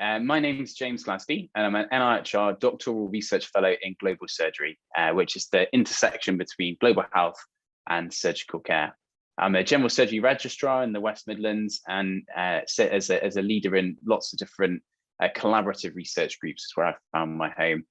My name is James Glasbey, and I'm an NIHR Doctoral Research Fellow in Global Surgery, which is the intersection between global health and surgical care. I'm a general surgery registrar in the West Midlands and sit as a leader in lots of different collaborative research groups, is where I've found my home.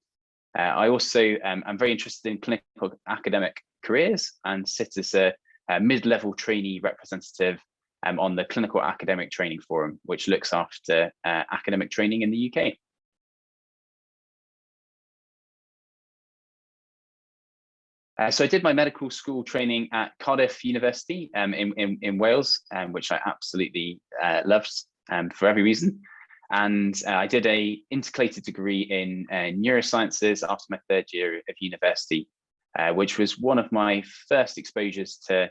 I also am very interested in clinical academic careers and sit as a mid-level trainee representative on the Clinical Academic Training Forum, which looks after academic training in the UK. So I did my medical school training at Cardiff University in Wales, which I absolutely loved for every reason. And I did a intercalated degree in neurosciences after my third year of university, which was one of my first exposures to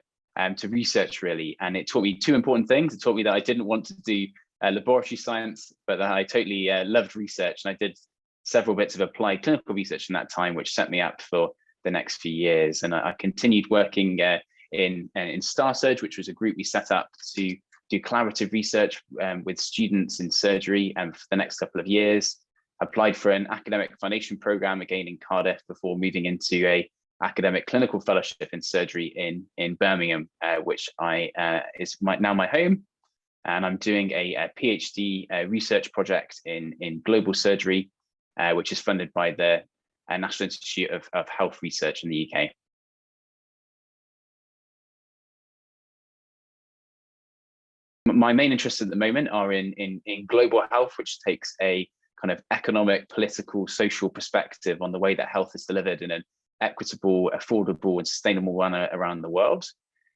research, really. And it taught me two important things. It taught me that I didn't want to do laboratory science, but that I totally loved research. And I did several bits of applied clinical research in that time, which set me up for the next few years. And I continued working in StarSurge, which was a group we set up to do collaborative research with students in surgery for the next couple of years. Applied for an academic foundation program again in Cardiff before moving into a academic clinical fellowship in surgery in Birmingham, which is now my home. And I'm doing a PhD research project in global surgery, which is funded by the National Institute of Health Research in the UK. My main interests at the moment are in global health, which takes a kind of economic, political, social perspective on the way that health is delivered in an equitable, affordable, and sustainable manner around the world.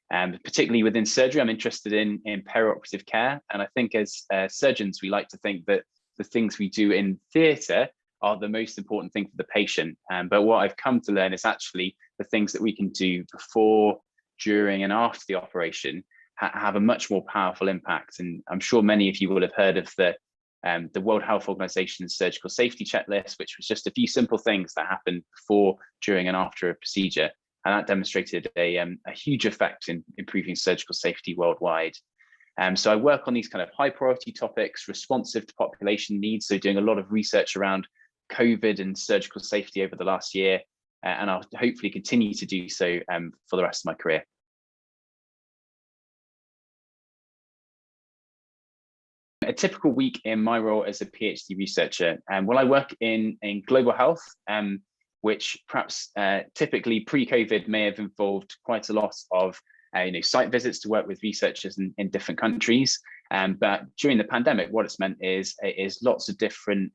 Particularly within surgery, I'm interested in perioperative care. And I think as surgeons, we like to think that the things we do in theatre are the most important thing for the patient. But what I've come to learn is actually the things that we can do before, during, and after the operation have a much more powerful impact. And I'm sure many of you will have heard of the World Health Organization's surgical safety checklist, which was just a few simple things that happened before, during, and after a procedure. And that demonstrated a huge effect in improving surgical safety worldwide. So I work on these kind of high priority topics, responsive to population needs. So doing a lot of research around COVID and surgical safety over the last year, and I'll hopefully continue to do so for the rest of my career. A typical week in my role as a PhD researcher, well, I work in global health, which perhaps typically pre-COVID may have involved quite a lot of site visits to work with researchers in different countries. But during the pandemic, what it's meant is lots of different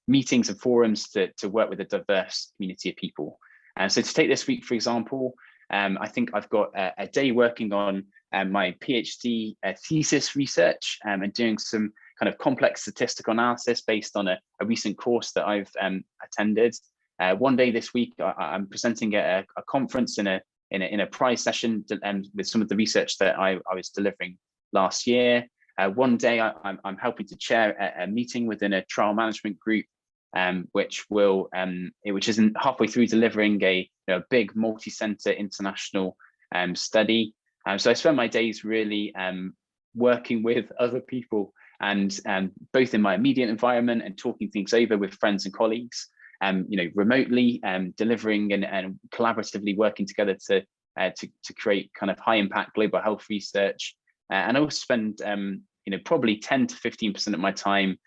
meetings and forums to work with a diverse community of people. So to take this week, for example, I think I've got a day working on my PhD thesis research and doing some kind of complex statistical analysis based on a recent course that I've attended. One day this week, I'm presenting at a conference in a prize session with some of the research that I was delivering last year. One day, I'm helping to chair a meeting within a trial management group, which is halfway through delivering a big multi-center international study. So I spend my days really working with other people and both in my immediate environment and talking things over with friends and colleagues, remotely delivering and collaboratively working together to create kind of high impact global health research. And I also spend probably 10 to 15% of my time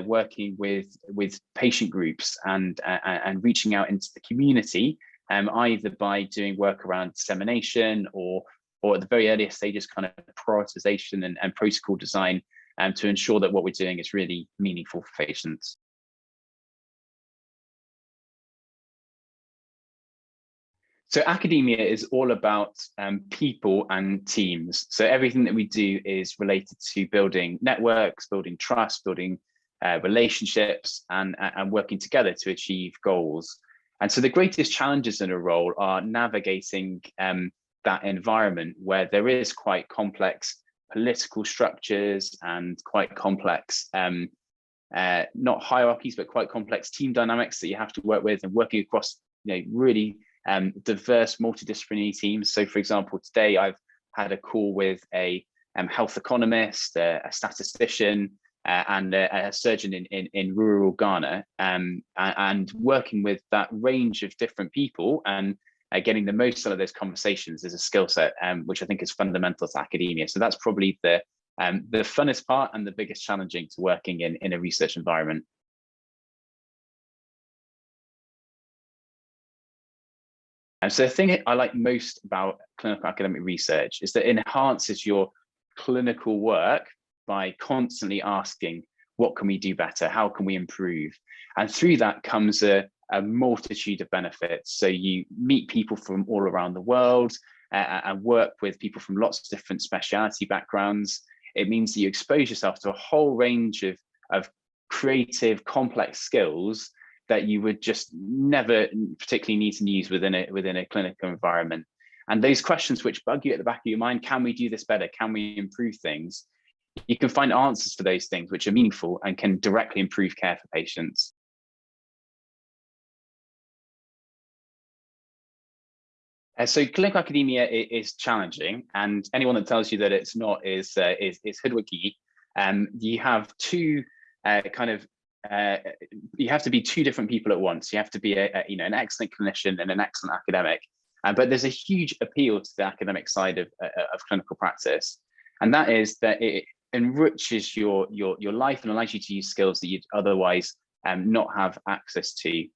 working with patient groups and reaching out into the community, either by doing work around dissemination or at the very earliest stages, kind of prioritization and protocol design, to ensure that what we're doing is really meaningful for patients. So academia is all about people and teams. So everything that we do is related to building networks, building trust, building relationships, and working together to achieve goals. And so the greatest challenges in a role are navigating that environment where there is quite complex political structures and quite complex, not hierarchies, but quite complex team dynamics that you have to work with, and working across really diverse multidisciplinary teams. So for example, today I've had a call with a health economist, a statistician, and a surgeon in rural Ghana, and working with that range of different people and getting the most out of those conversations is a skill set, which I think is fundamental to academia. So that's probably the funnest part and the biggest challenging to working in a research environment. And so the thing I like most about clinical academic research is that it enhances your clinical work by constantly asking, what can we do better? How can we improve? And through that comes a multitude of benefits. So you meet people from all around the world and work with people from lots of different specialty backgrounds. It means that you expose yourself to a whole range of creative, complex skills that you would just never particularly need to use within a clinical environment. And those questions which bug you at the back of your mind, can we do this better? Can we improve things? You can find answers for those things which are meaningful and can directly improve care for patients. So clinical academia is challenging, and anyone that tells you that it's not is hoodwinky. You have two you have to be two different people at once. You have to be an excellent clinician and an excellent academic. But there's a huge appeal to the academic side of clinical practice, and that is that it enriches your life and allows you to use skills that you'd otherwise not have access to.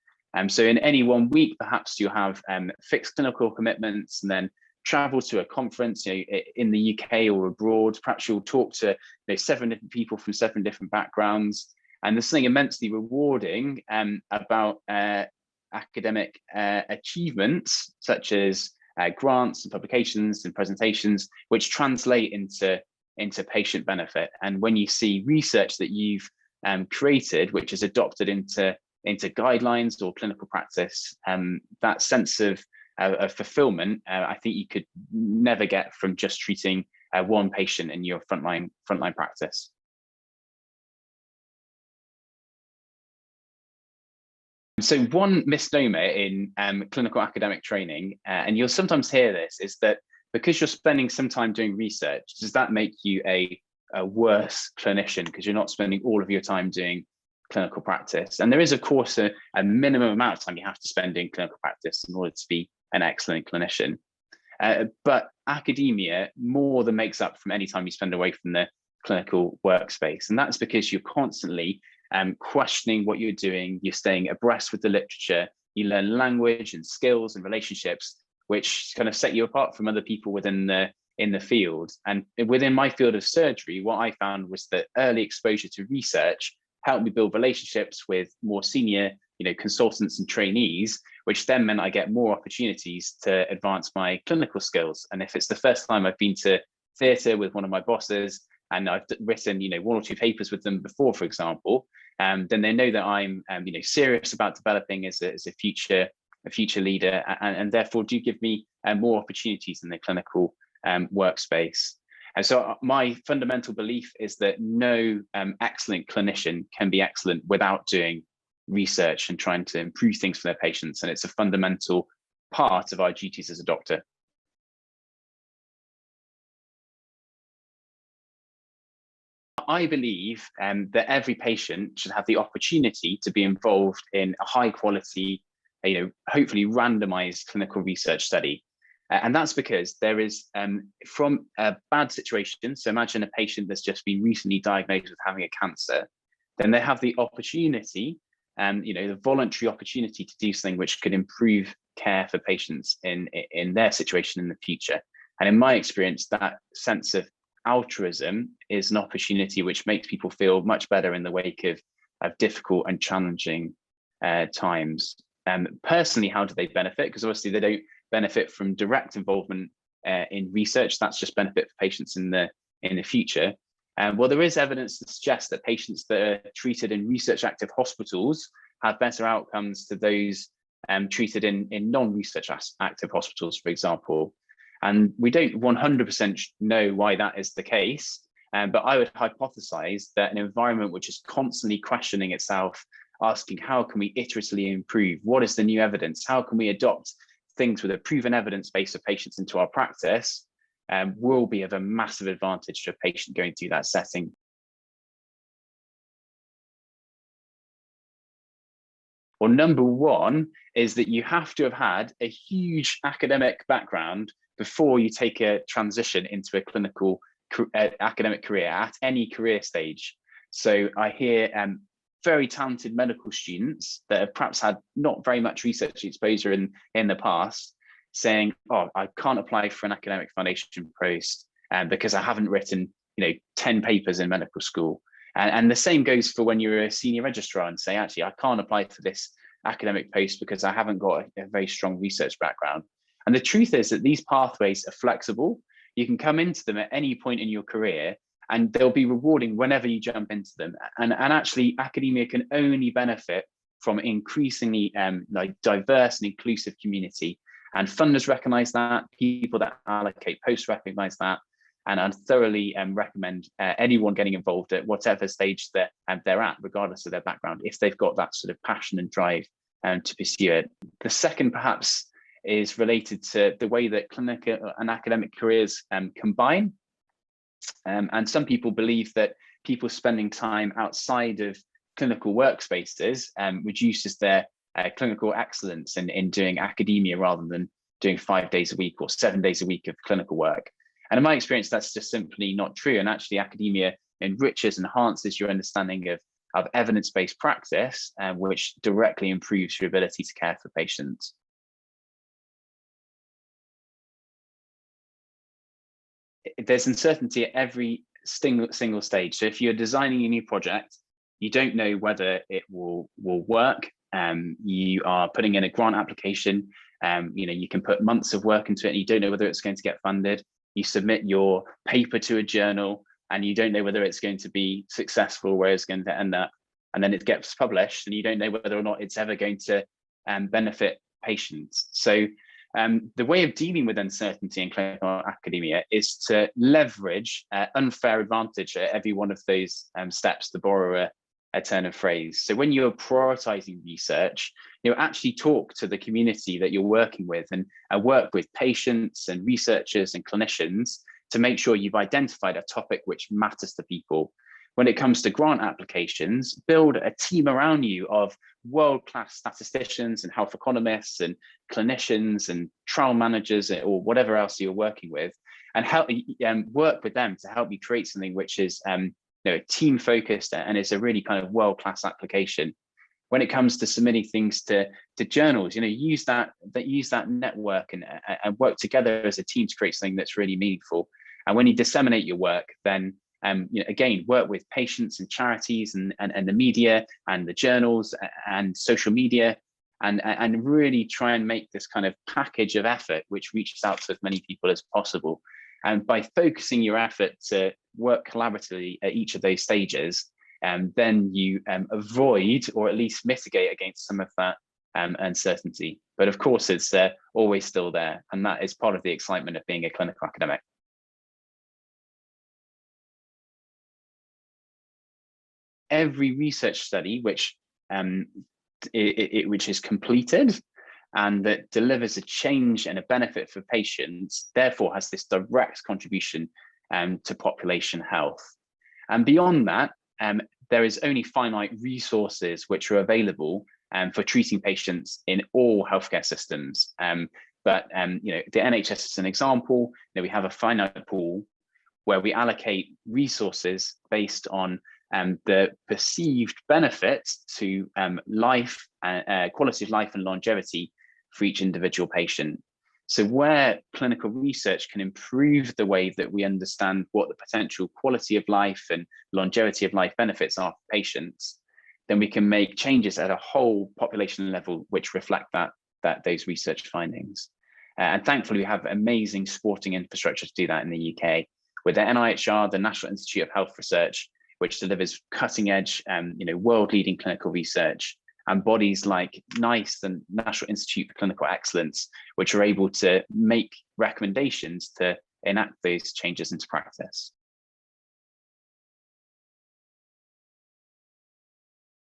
So in any one week, perhaps you have fixed clinical commitments and then travel to a conference in the UK or abroad. Perhaps you'll talk to 7 different people from 7 different backgrounds. And there's something immensely rewarding about academic achievements, such as grants and publications and presentations, which translate into patient benefit. And when you see research that you've created, which is adopted into guidelines or clinical practice, that sense of fulfillment, I think you could never get from just treating one patient in your frontline practice. So one misnomer in clinical academic training, and you'll sometimes hear this, is that because you're spending some time doing research, does that make you a worse clinician because you're not spending all of your time doing clinical practice? And there is, of course, a minimum amount of time you have to spend doing clinical practice in order to be an excellent clinician. But academia more than makes up from any time you spend away from the clinical workspace. And that's because you're constantly questioning what you're doing, you're staying abreast with the literature, you learn language and skills and relationships, which kind of set you apart from other people in the field. And within my field of surgery, what I found was that early exposure to research helped me build relationships with more senior consultants and trainees, which then meant I get more opportunities to advance my clinical skills. And if it's the first time I've been to theatre with one of my bosses and I've written 1 or 2 papers with them before, for example, then they know that I'm serious about developing as a future leader, and therefore do give me more opportunities in the clinical workspace. And so my fundamental belief is that no excellent clinician can be excellent without doing research and trying to improve things for their patients. And it's a fundamental part of our duties as a doctor. I believe that every patient should have the opportunity to be involved in a high quality, hopefully randomized clinical research study. And that's because there is, from a bad situation, so imagine a patient that's just been recently diagnosed with having a cancer, then they have the opportunity, the voluntary opportunity to do something which could improve care for patients in their situation in the future. And in my experience, that sense of altruism is an opportunity which makes people feel much better in the wake of difficult and challenging times. Personally, how do they benefit? Because obviously they don't benefit from direct involvement in research. That's just benefit for patients in the future. Well, there is evidence to suggest that patients that are treated in research active hospitals have better outcomes to those treated in non-research active hospitals, for example. And we don't 100% know why that is the case, but I would hypothesize that an environment which is constantly questioning itself, asking how can we iteratively improve, what is the new evidence, how can we adopt things with a proven evidence base of patients into our practice, will be of a massive advantage to a patient going through that setting. Well, number one is that you have to have had a huge academic background before you take a transition into a clinical academic career at any career stage. So I hear very talented medical students that have perhaps had not very much research exposure in the past saying, oh, I can't apply for an academic foundation post because I haven't written 10 papers in medical school. And the same goes for when you're a senior registrar and say, actually, I can't apply for this academic post because I haven't got a very strong research background. And the truth is that these pathways are flexible. You can come into them at any point in your career and they'll be rewarding whenever you jump into them. And actually, academia can only benefit from increasingly diverse and inclusive community. And funders recognize that, people that allocate posts recognize that. And I thoroughly recommend anyone getting involved at whatever stage they're at, regardless of their background, if they've got that sort of passion and drive to pursue it. The second, perhaps, is related to the way that clinical and academic careers combine. And some people believe that people spending time outside of clinical workspaces reduces their clinical excellence in doing academia rather than doing 5 days a week or 7 days a week of clinical work. And in my experience, that's just simply not true. And actually, academia enriches, enhances your understanding of evidence-based practice, which directly improves your ability to care for patients. There's uncertainty at every single stage. So if you're designing a new project, you don't know whether it will work. You are putting in a grant application. You can put months of work into it and you don't know whether it's going to get funded. You submit your paper to a journal and you don't know whether it's going to be successful, where it's going to end up. And then it gets published and you don't know whether or not it's ever going to benefit patients. So the way of dealing with uncertainty in clinical academia is to leverage unfair advantage at every one of those steps, to borrow a turn of phrase. So when you're prioritizing research, actually talk to the community that you're working with and work with patients and researchers and clinicians to make sure you've identified a topic which matters to people. When it comes to grant applications, build a team around you of world-class statisticians and health economists and clinicians and trial managers or whatever else you're working with, and help work with them to help you create something which is team focused and is a really kind of world-class application. When it comes to submitting things to journals, use that network and work together as a team to create something that's really meaningful. And when you disseminate your work, then again, work with patients and charities and the media and the journals and social media, and really try and make this kind of package of effort which reaches out to as many people as possible. And by focusing your effort to work collaboratively at each of those stages, then you avoid or at least mitigate against some of that uncertainty. But of course, it's always still there. And that is part of the excitement of being a clinical academic. Every research study which is completed and that delivers a change and a benefit for patients, therefore has this direct contribution to population health. And beyond that, there is only finite resources which are available for treating patients in all healthcare systems. But the NHS is an example. We have a finite pool where we allocate resources based on the perceived benefits to life, quality of life and longevity for each individual patient. So where clinical research can improve the way that we understand what the potential quality of life and longevity of life benefits are for patients, then we can make changes at a whole population level which reflect those research findings. And thankfully, we have amazing supporting infrastructure to do that in the UK, with the NIHR, the National Institute of Health Research, which delivers cutting edge, world-leading clinical research, and bodies like NICE, the National Institute for Clinical Excellence, which are able to make recommendations to enact those changes into practice.